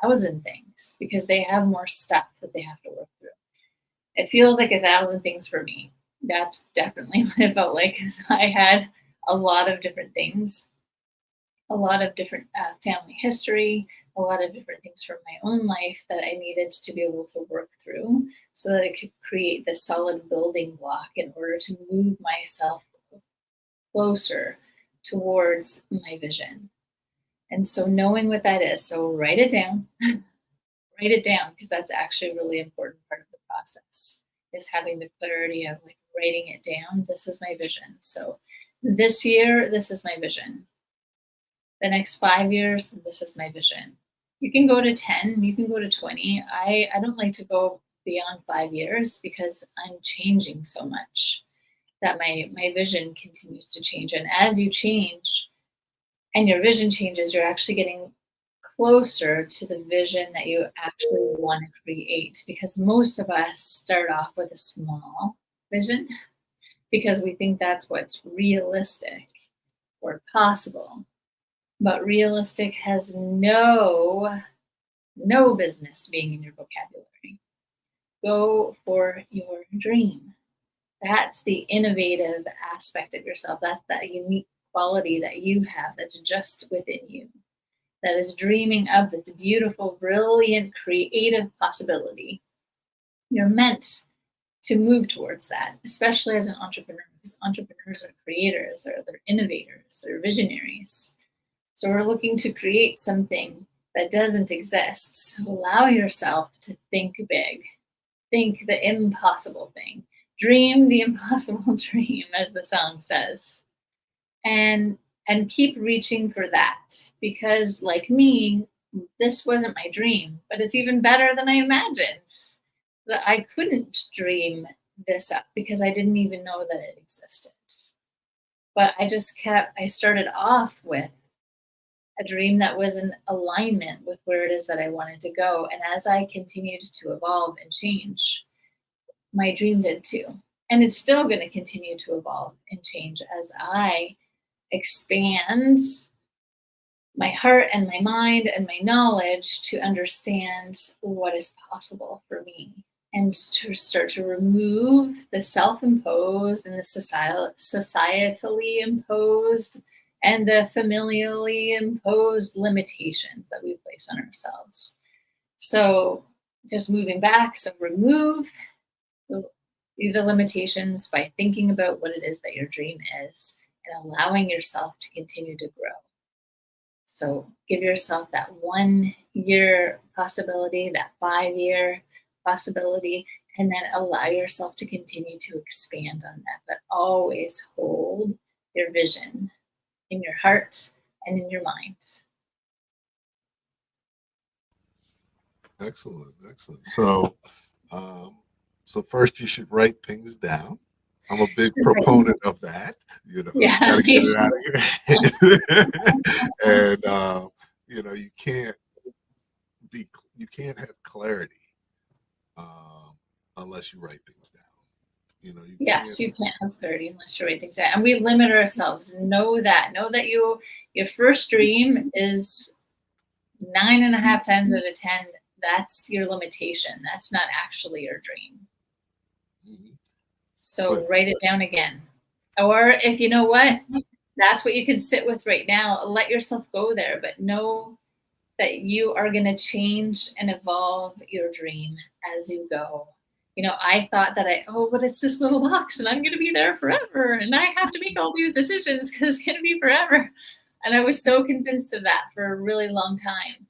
1,000 things because they have more stuff that they have to work through. It feels like 1,000 things for me. That's definitely what it felt like because I had a lot of different things, a lot of different family history, a lot of different things from my own life that I needed to be able to work through so that I could create this solid building block in order to move myself closer towards my vision. And so knowing what that is, so write it down, because that's actually a really important part of the process is having the clarity of like writing it down. This is my vision. So this year, this is my vision. The next 5 years, this is my vision. You can go to 10, you can go to 20. I don't like to go beyond 5 years because I'm changing so much that my vision continues to change. And as you change and your vision changes, you're actually getting closer to the vision that you actually want to create because most of us start off with a small vision because we think that's what's realistic or possible. But realistic has no business being in your vocabulary. Go for your dream. That's the innovative aspect of yourself. That's that unique quality that you have that's just within you. That is dreaming of this beautiful, brilliant, creative possibility. You're meant to move towards that, especially as an entrepreneur, because entrepreneurs are creators, or they're innovators, they're visionaries. So we're looking to create something that doesn't exist. So allow yourself to think big think the impossible thing. Dream the impossible dream, as the song says. And keep reaching for that, because like me, this wasn't my dream, but it's even better than I imagined. That I couldn't dream this up because I didn't even know that it existed. But I started off with a dream that was in alignment with where it is that I wanted to go. And as I continued to evolve and change, my dream did too. And it's still going to continue to evolve and change as I expand my heart and my mind and my knowledge to understand what is possible for me, and to start to remove the self-imposed and the societally imposed and the familially imposed limitations that we place on ourselves. So just moving back, so remove the limitations by thinking about what it is that your dream is and allowing yourself to continue to grow. So give yourself that 1 year possibility, that 5-year possibility, and then allow yourself to continue to expand on that. But always hold your vision in your heart and in your mind. Excellent, excellent. So, first you should write things down. I'm a big proponent of that. You know, Yeah, gotta get it out of your head. And you know, you can't have clarity unless you write things down. You know, yes, you can't have clarity unless you write things down. And we limit ourselves. Know that your first dream is 9.5 times out of 10. That's your limitation. That's not actually your dream. Mm-hmm. So write it down again. Or if you know what, that's what you can sit with right now. Let yourself go there, but know that you are going to change and evolve your dream as you go. You know, I thought that but it's this little box and I'm going to be there forever. And I have to make all these decisions because it's going to be forever. And I was so convinced of that for a really long time,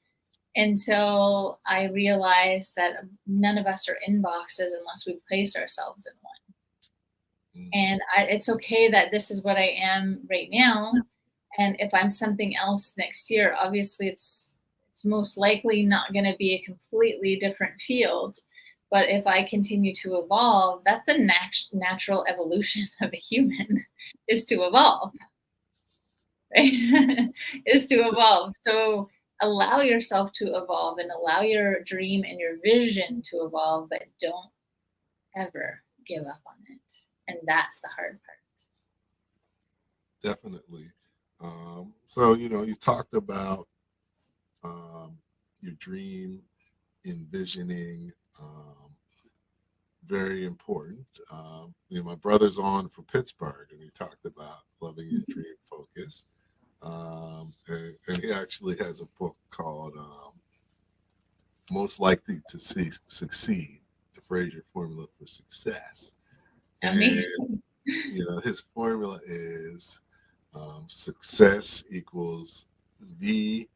until I realized that none of us are in boxes unless we place ourselves in one. And it's okay that this is what I am right now. And if I'm something else next year, obviously it's most likely not going to be a completely different field. But if I continue to evolve, that's the natural evolution of a human, is to evolve, right? Is to evolve. So allow yourself to evolve and allow your dream and your vision to evolve, but don't ever give up on it. And that's the hard part. Definitely. So, you know, you talked about your dream, envisioning, very important. You know, my brother's on from Pittsburgh, and he talked about loving your dream focus. And he actually has a book called Most Likely to Succeed, the Fraser Formula for Success. Amazing. And, you know, his formula is success equals V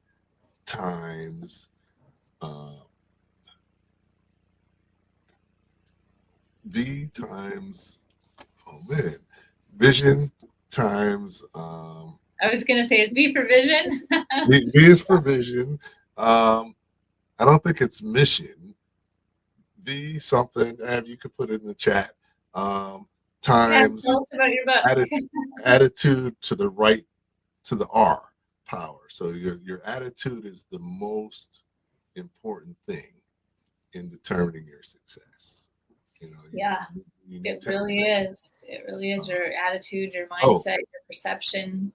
times vision times I was going to say, is V for vision? V is for vision. I don't think it's mission. V something, and you could put it in the chat. Times tell us about your book. attitude to the R power. So your attitude is the most important thing in determining your success. You know, It really is. It really is your attitude, your mindset, your perception.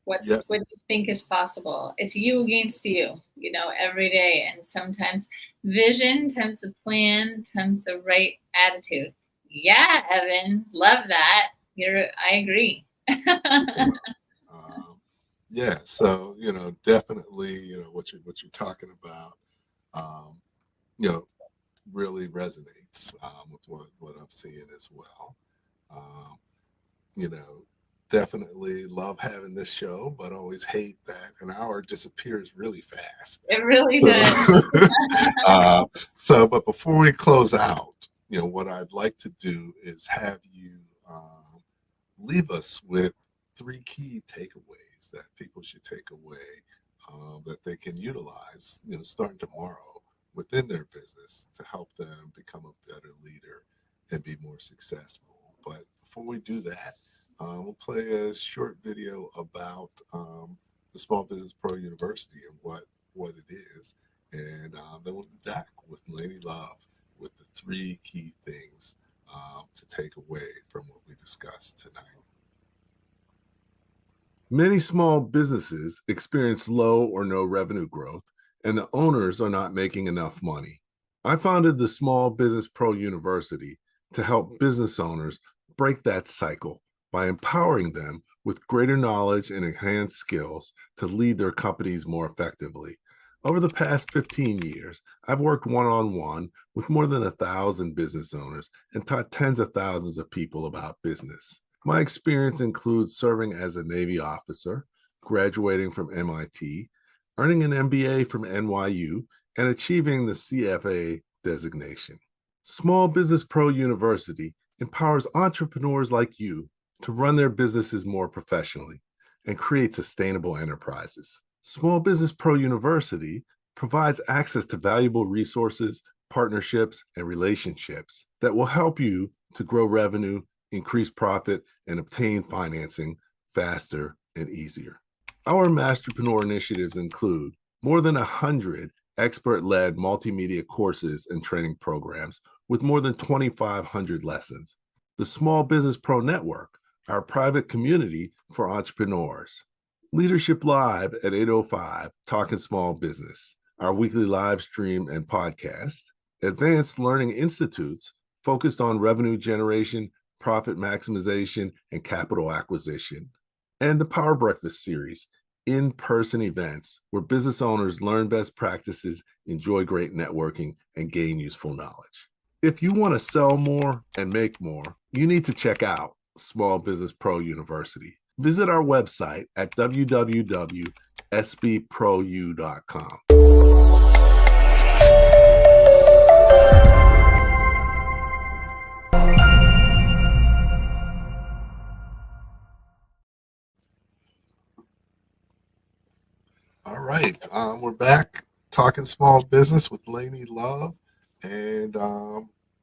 What you think is possible. It's you against you, you know, every day. And sometimes vision times the plan times the right attitude. Yeah, Evan, love that. I agree. Yeah, so you know, definitely, you know, what you're talking about, you know, really resonates with what I'm seeing as well. You know, definitely love having this show, but always hate that an hour disappears really fast. It really So, does. but before we close out, what I'd like to do is have you leave us with 3 key takeaways that people should take away that they can utilize, starting tomorrow within their business to help them become a better leader and be more successful. But before we do that, we'll play a short video about the Small Business Pro University and what it is. And then we'll be back with Lainne Love with the 3 key things to take away from what we discussed tonight. Many small businesses experience low or no revenue growth, and the owners are not making enough money. I founded the Small Business Pro University to help business owners break that cycle by empowering them with greater knowledge and enhanced skills to lead their companies more effectively. Over the past 15 years, I've worked one-on-one with more than 1,000 business owners and taught tens of thousands of people about business. My experience includes serving as a Navy officer, graduating from MIT, earning an MBA from NYU, and achieving the CFA designation. Small Business Pro University empowers entrepreneurs like you to run their businesses more professionally and create sustainable enterprises. Small Business Pro University provides access to valuable resources, partnerships, and relationships that will help you to grow revenue, increase profit, and obtain financing faster and easier. Our Masterpreneur initiatives include more than 100 expert-led multimedia courses and training programs with more than 2,500 lessons. The Small Business Pro Network, our private community for entrepreneurs. Leadership Live at 8:05, Talking Small Business, our weekly live stream and podcast. Advanced Learning Institutes focused on revenue generation, profit maximization, and capital acquisition. And the Power Breakfast series, in-person events where business owners learn best practices, enjoy great networking, and gain useful knowledge. If you want to sell more and make more, you need to check out Small Business Pro University. Visit our website at www.sbprou.com. All right, we're back talking small business with Lainne Love, and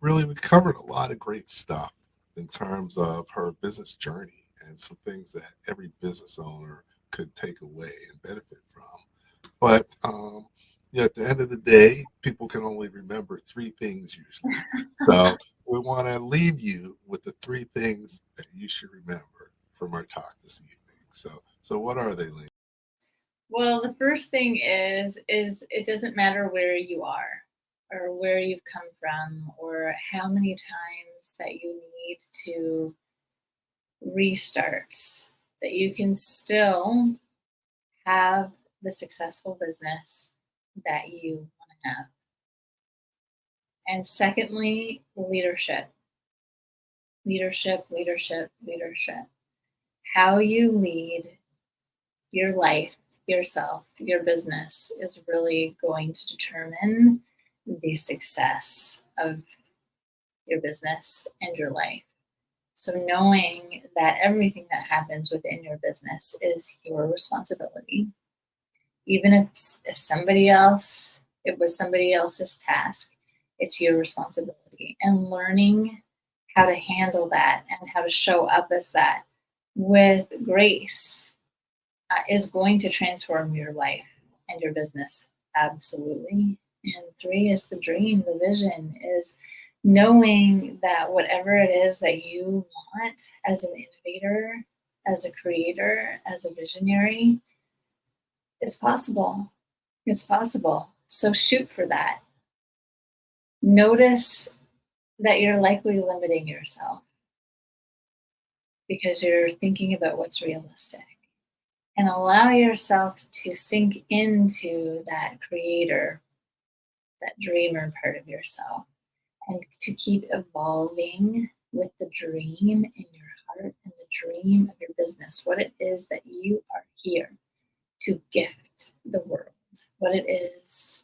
really we covered a lot of great stuff in terms of her business journey and some things that every business owner could take away and benefit from. But at the end of the day, people can only remember 3 things usually. So we want to leave you with the 3 things that you should remember from our talk this evening. So what are they, Lainne? Well, the first thing is it doesn't matter where you are or where you've come from or how many times that you need to restart, that you can still have the successful business that you want to have. And secondly, leadership. Leadership, leadership, leadership. How you lead your life, yourself, your business is really going to determine the success of your business and your life. So knowing that everything that happens within your business is your responsibility, even if it was somebody else's task, it's your responsibility. And learning how to handle that and how to show up as that with grace is going to transform your life and your business, absolutely. And 3 is the dream, the vision, is knowing that whatever it is that you want as an innovator, as a creator, as a visionary, it's possible. It's possible. So shoot for that. Notice that you're likely limiting yourself because you're thinking about what's realistic. And allow yourself to sink into that creator, that dreamer part of yourself, and to keep evolving with the dream in your heart and the dream of your business, what it is that you are here to gift the world, what it is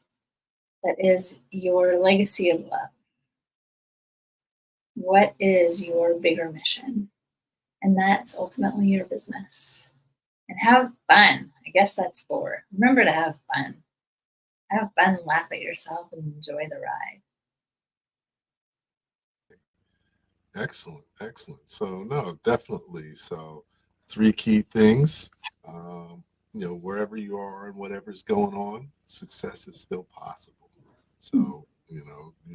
that is your legacy of love. What is your bigger mission? And that's ultimately your business. And have fun. I guess that's 4. Remember to have fun. Have fun, laugh at yourself, and enjoy the ride. Excellent, excellent. So no, definitely. So 3 key things. Wherever you are and whatever's going on, success is still possible. So you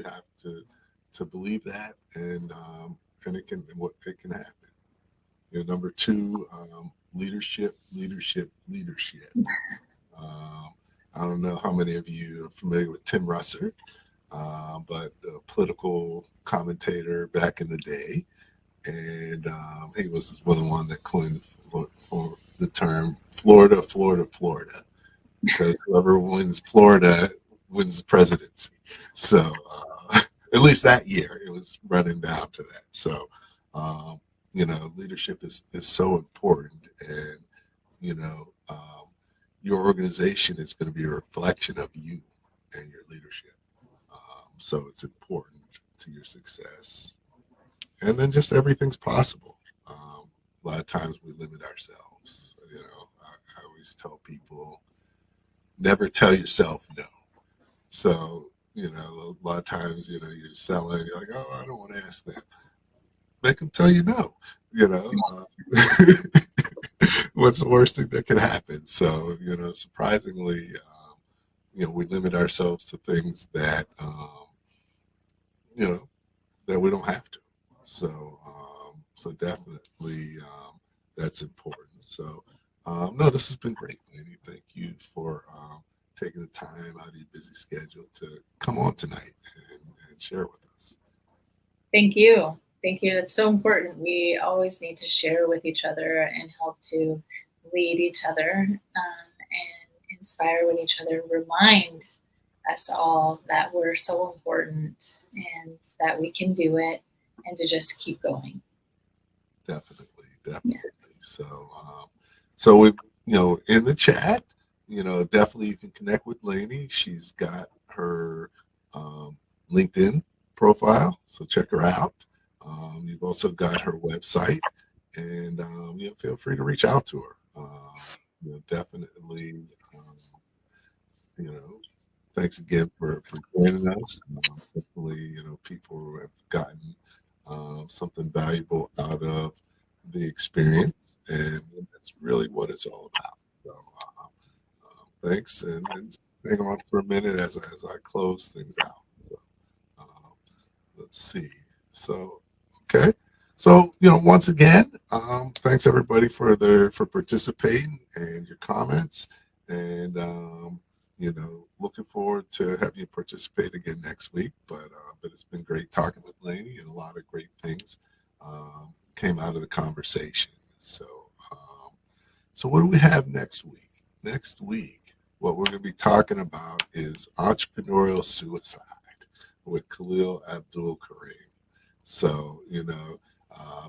have to believe that, and it can happen. Number 2, leadership. I don't know how many of you are familiar with Tim Russert, but a political commentator back in the day. And he was one of the ones that coined for the term Florida, because whoever wins Florida wins the presidency. So at least that year, it was running down to that. So, leadership is so important. And, your organization is going to be a reflection of you and your leadership. So it's important to your success. And then just everything's possible. A lot of times we limit ourselves. I always tell people, never tell yourself no. So, a lot of times, you're selling, you're like, oh, I don't want to ask that. Make them tell you no, what's the worst thing that could happen? So, surprisingly, we limit ourselves to things that, that we don't have to. So, definitely, that's important. So, no, this has been great, Lainne. Thank you for taking the time out of your busy schedule to come on tonight and share with us. Thank you. Thank you. That's so important. We always need to share with each other and help to lead each other and inspire with each other, remind us all that we're so important and that we can do it, and to just keep going. Definitely. Yeah. So we, in the chat, definitely you can connect with Lainne. She's got her LinkedIn profile, so check her out. You've also got her website, and feel free to reach out to her. Definitely. Thanks again for joining us. Hopefully, people have gotten something valuable out of the experience, and that's really what it's all about. So, thanks, and hang on for a minute as I close things out. So, let's see. So, okay. So, once again, thanks everybody for participating and your comments, and looking forward to having you participate again next week. But it's been great talking with Lainne, and a lot of great things came out of the conversation. So, what do we have next week? Next week, what we're going to be talking about is entrepreneurial suicide with Khalil Abdul Karim. So,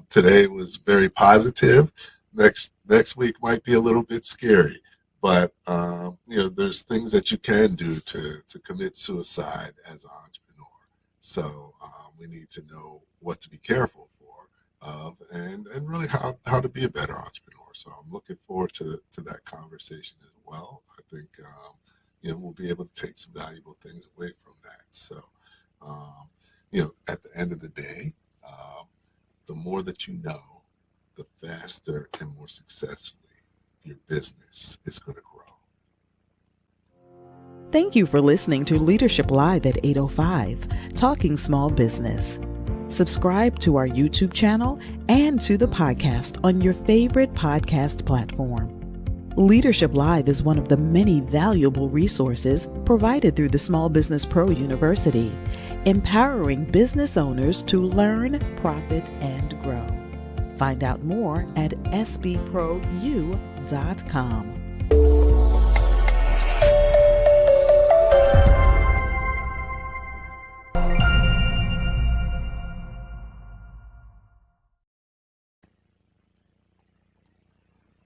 today was very positive. Next week might be a little bit scary, but there's things that you can do to commit suicide as an entrepreneur. So we need to know what to be careful of, and really how to be a better entrepreneur. So I'm looking forward to that conversation as well. I think we'll be able to take some valuable things away from that. So at the end of the day, the more that you know, the faster and more successfully your business is going to grow. Thank you for listening to Leadership Live at 8:05, Talking Small Business. Subscribe to our YouTube channel and to the podcast on your favorite podcast platform. Leadership Live is one of the many valuable resources provided through the Small Business Pro University, empowering business owners to learn, profit, and grow. Find out more at sbpro.u.com.